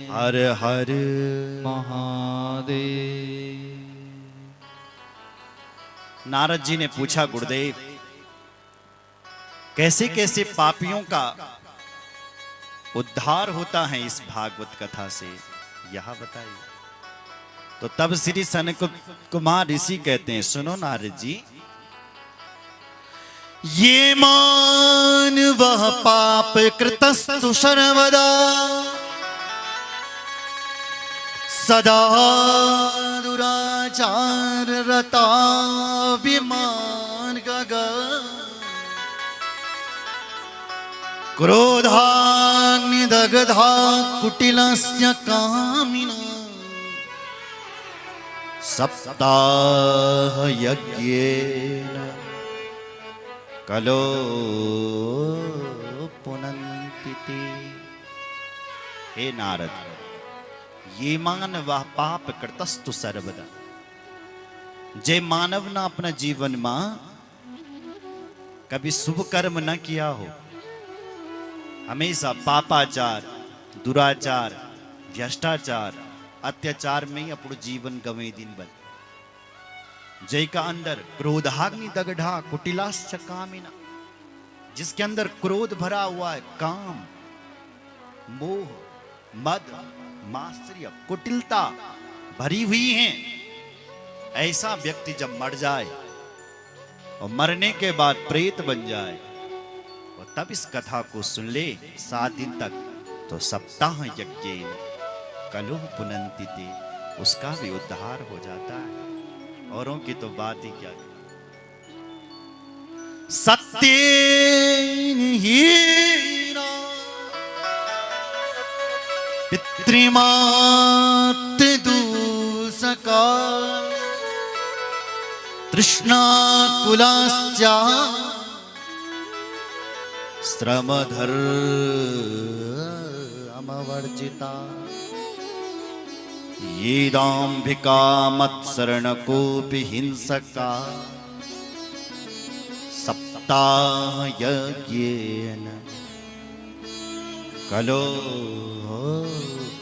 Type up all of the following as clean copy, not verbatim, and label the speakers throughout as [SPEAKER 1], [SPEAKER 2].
[SPEAKER 1] हर हर
[SPEAKER 2] महादेव।
[SPEAKER 1] नारद जी ने पूछा, गुरुदेव कैसे कैसे पापियों का उद्धार होता है इस भागवत कथा से, यह बताइए। तो तब श्री सनक कुमार ऋषि कहते हैं, सुनो नारद जी, ये मान वह पाप कृतस्तु सर्वदा सदा दुराचार रता विमान गगा क्रोधाग्निदग्धा कुटिलस्य कामिना सप्ताह यज्ञेन कलो पुनन्ति ते। हे नारद, ये मान वह पाप कृतस्तु सर्वदा, जे मानव ना अपना जीवन में कभी शुभ कर्म न किया हो, हमेशा पापाचार, दुराचार, भ्रष्टाचार, अत्याचार में ही अपना जीवन गवे दिन बन, जय का अंदर क्रोधाग्नि दग्धा कुटिलाश्च कामिना, जिसके अंदर क्रोध भरा हुआ है, काम, मोह, मद, मात्सर्य, कुटिलता भरी हुई है, ऐसा व्यक्ति जब मर जाए और मरने के बाद प्रेत बन जाए और तब इस कथा को सुन ले 7 दिन तक, तो सप्ताह यज्ञ कलुह पुनन्ति ते, उसका भी उद्धार हो जाता है। औरों की तो बात ही क्या। सत्येन हीरा पितृमात दूसका तृष्णा कुलास्या श्रमधर अमवर्जिता ये दाम्भिका मत्सरण कोपि हिंसका सप्ताह यज्ञेन कलो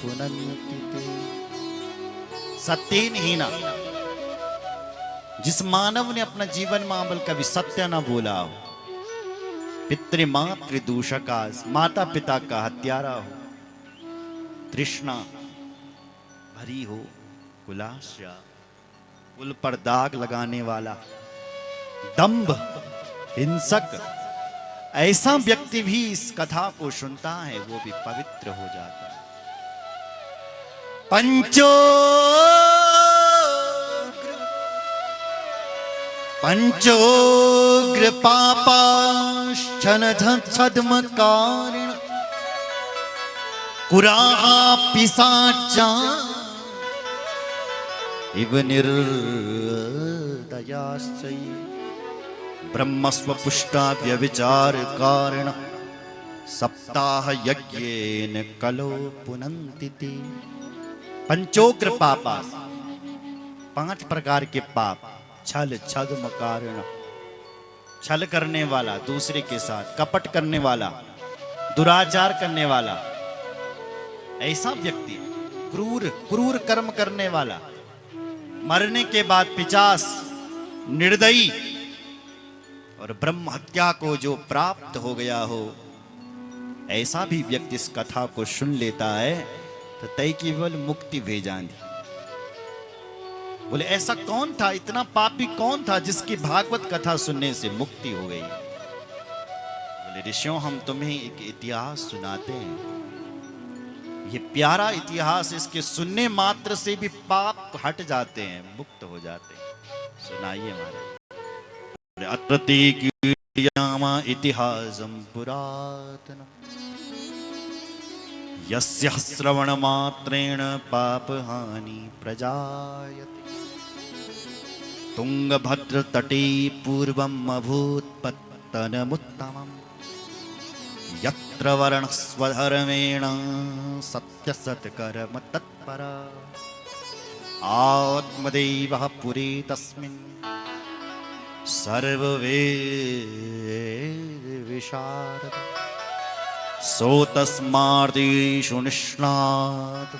[SPEAKER 1] पुनन्ति ते। सत्येन हीना, जिस मानव ने अपना जीवन में अमल कभी सत्य न बोला हो, पितृमातृ दूषका, माता पिता का हत्यारा हो, तृष्णा भरी हो, कुलाशा, कुल पर दाग लगाने वाला, दंभ, हिंसक, ऐसा व्यक्ति भी इस कथा को सुनता है, वो भी पवित्र हो जाता है। पंचोग्र पापाश्चनछद्मकारिण कुराहा पिशाचा इव निर्दयाश्चये ब्रह्मस्व पुष्टा व्यभिचार कारण सप्ताह यज्ञेन कलो पुनन्ति ते। पंचोग्र पापा, 5 प्रकार के पाप, छल छद्म कारण, छल करने वाला दूसरे के साथ, कपट करने वाला, दुराचार करने वाला, ऐसा व्यक्ति, क्रूर कर्म करने वाला, मरने के बाद पिशाच, निर्दयी और ब्रह्म हत्या को जो प्राप्त हो गया हो, ऐसा भी व्यक्ति इस कथा को सुन लेता है तो तय केवल मुक्ति भेजानी। बोले ऐसा कौन था, इतना पापी कौन था जिसकी भागवत कथा सुनने से मुक्ति हो गई? बोले ऋषियों, हम तुम्हें एक इतिहास सुनाते हैं, ये प्यारा इतिहास, इसके सुनने मात्र से भी पाप हट जाते हैं, मुक्त हो जाते हैं। सुनाइए महाराज। अत्रति कीर्तयामा इतिहासं पुरातनम् यस्य श्रवण मात्रेण पापहानि प्रजायते तुंगभद्र तटे पूर्वम् अभूत् पत्तनमुत्तमम् यत्र वर्णस्वधर्मेण सत्यसत्कर्म तत्परा आत्मदेवः पुरी तस्मिन् सर्ववेद विशारद सो तस्मादेषु निष्णात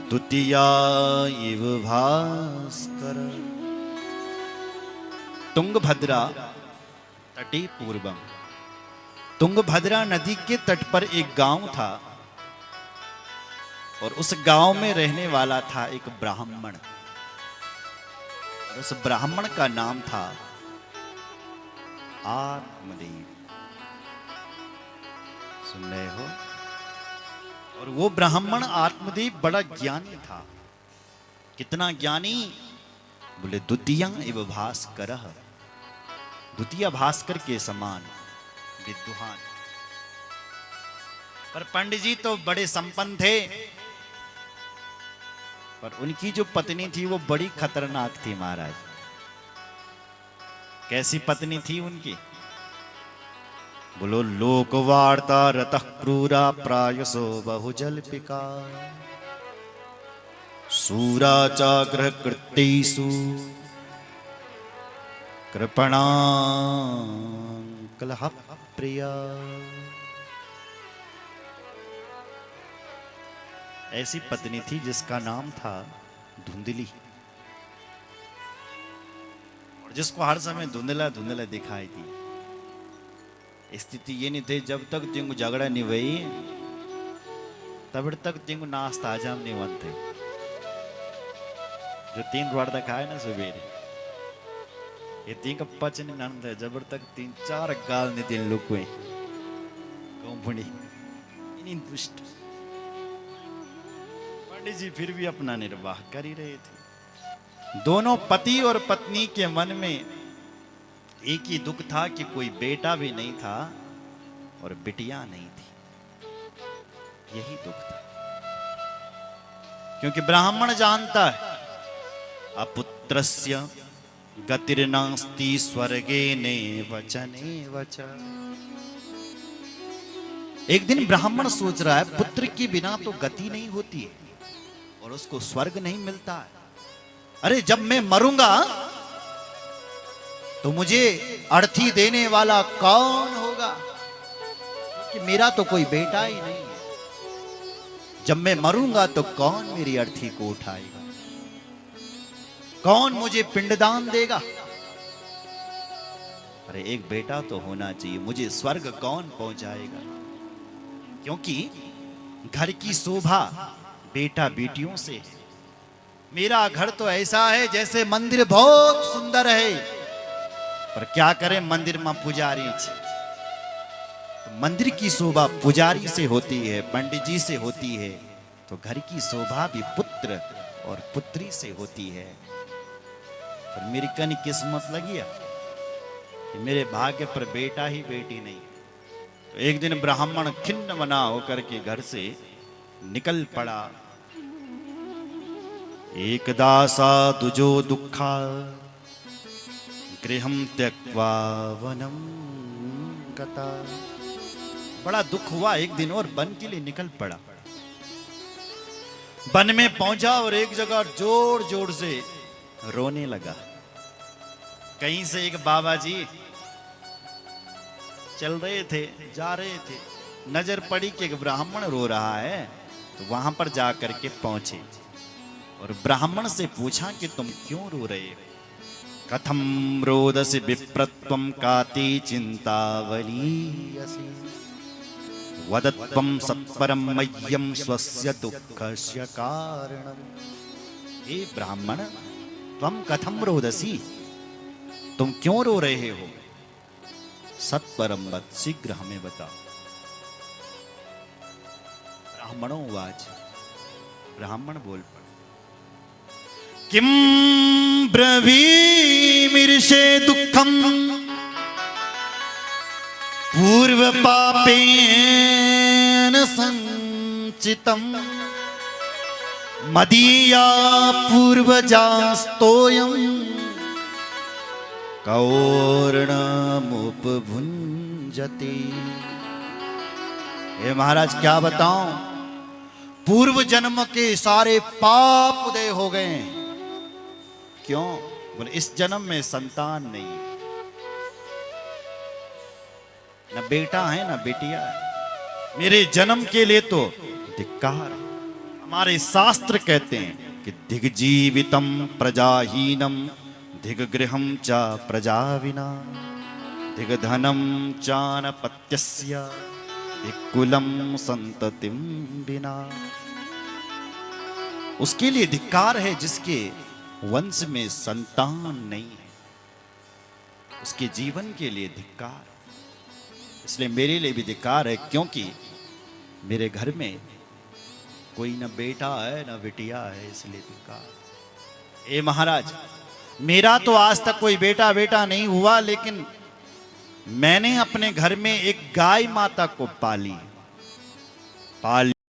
[SPEAKER 1] द्वितीया इव भास्कर। तुंगभद्रा तटी पूर्वम। तुंगभद्रा नदी के तट पर एक गांव था और उस गांव में रहने वाला था एक ब्राह्मण। और उस ब्राह्मण का नाम था आत्मदेव। सुन रहे हो? और वो ब्राह्मण आत्मदेव बड़ा ज्ञानी था। कितना ज्ञानी? बोले द्वितीय इव भास्कर, द्वितीय भास्कर के समान विद्वान। पर पंडित जी तो बड़े संपन्न थे, पर उनकी जो पत्नी थी वो बड़ी खतरनाक थी महाराज। कैसी पत्नी थी उनकी? बोलो लोक वार्ता रतः क्रूरा प्रायसो बहुजल्पिका सूरा चाग्रह कृत्येषु कृपणा कलह प्रिया। ऐसी पत्नी थी जिसका नाम था धुंधली, और जिसको हर समय धुंधला धुंधला दिखाई दी। स्थिति ये नहीं थी जब तक तिंग झगड़ा नहीं हुई तब तक तिंग नाश्ता हजाम नहीं बनते। जो 3 रोड़ खाए ना सवेरे, ये 3 का पचन नंद है। जब तक 3-4 गाल ने दिन लुकुए कंपनी इन दुष्ट। पंडित जी फिर भी अपना निर्वाह कर ही रहे थे। दोनों पति और पत्नी के मन में एक ही दुख था कि कोई बेटा भी नहीं था और बिटिया नहीं थी। यही दुख था, क्योंकि ब्राह्मण जानता है अपुत्रस्य गतिर्नास्ति स्वर्गे ने वचने वच। एक दिन ब्राह्मण सोच रहा है पुत्र के बिना तो गति नहीं होती है और उसको स्वर्ग नहीं मिलता है। अरे जब मैं मरूंगा तो मुझे अर्थी देने वाला कौन होगा? कि मेरा तो कोई बेटा ही नहीं है। जब मैं मरूंगा तो कौन मेरी अर्थी को उठाएगा? कौन मुझे पिंडदान देगा? अरे एक बेटा तो होना चाहिए, मुझे स्वर्ग कौन पहुंचाएगा? क्योंकि घर की शोभा बेटा बेटियों से है। मेरा घर तो ऐसा है जैसे मंदिर बहुत सुंदर है, पर क्या करें मंदिर में पुजारी छे। तो मंदिर की शोभा पुजारी से होती है, पंडित जी से होती है, तो घर की शोभा भी पुत्र और पुत्री से होती है। पर मेरी कनी किस्मत लगी है कि मेरे भाग्य पर बेटा ही बेटी नहीं। तो एक दिन ब्राह्मण खिन्न मना होकर के घर से निकल पड़ा। एकदा साधुजो दुःखा गृहं त्यक्त्वा वनं गता। बड़ा दुख हुआ एक दिन और वन के लिए निकल पड़ा। वन में पहुंचा और एक जगह जोर जोर से रोने लगा। कहीं से एक बाबा जी चल रहे थे, जा रहे थे, नजर पड़ी कि एक ब्राह्मण रो रहा है, तो वहां पर जाकर के पहुंचे और ब्राह्मण से पूछा कि तुम क्यों रो रहे हो? कथम रोदसी विप्रत्वं काति चिंतावलीयसि वदत्वं सत्परं मह्यं स्वस्य दुःखस्य कारणम्। हे ब्राह्मण, त्वं कथम रोदसी, तुम क्यों रो रहे हो? सत्परम वद, शीघ्र हमें बताओ। ब्राह्मणों वाच, ब्राह्मण बोल पड़े। किम ब्रवीमिर्षे दुःखम पूर्व पापेन संचितम मदीया पूर्वजास्तोयम कौर्णमुपभुंजते। हे महाराज क्या बताऊं, पूर्व जन्म के सारे पाप उदय हो गए। क्यों? बोले इस जन्म में संतान नहीं, न बेटा है न बेटिया है। मेरे जन्म के लिए तो धिक्कार। हमारे शास्त्र कहते हैं कि दिग्जीवितम प्रजाहीनम दिग्गृहम च प्रजा विना दिग्धनम चानपत्यस्य दिक्कुलम संततिम बिना। उसके लिए धिक्कार है जिसके वंश में संतान नहीं है, उसके जीवन के लिए धिक्कार। इसलिए मेरे लिए भी धिक्कार है, क्योंकि मेरे घर में कोई न बेटा है न बिटिया है, इसलिए धिक्कार। ए महाराज, मेरा तो आज तक कोई बेटा नहीं हुआ, लेकिन मैंने अपने घर में एक गाय माता को पाली।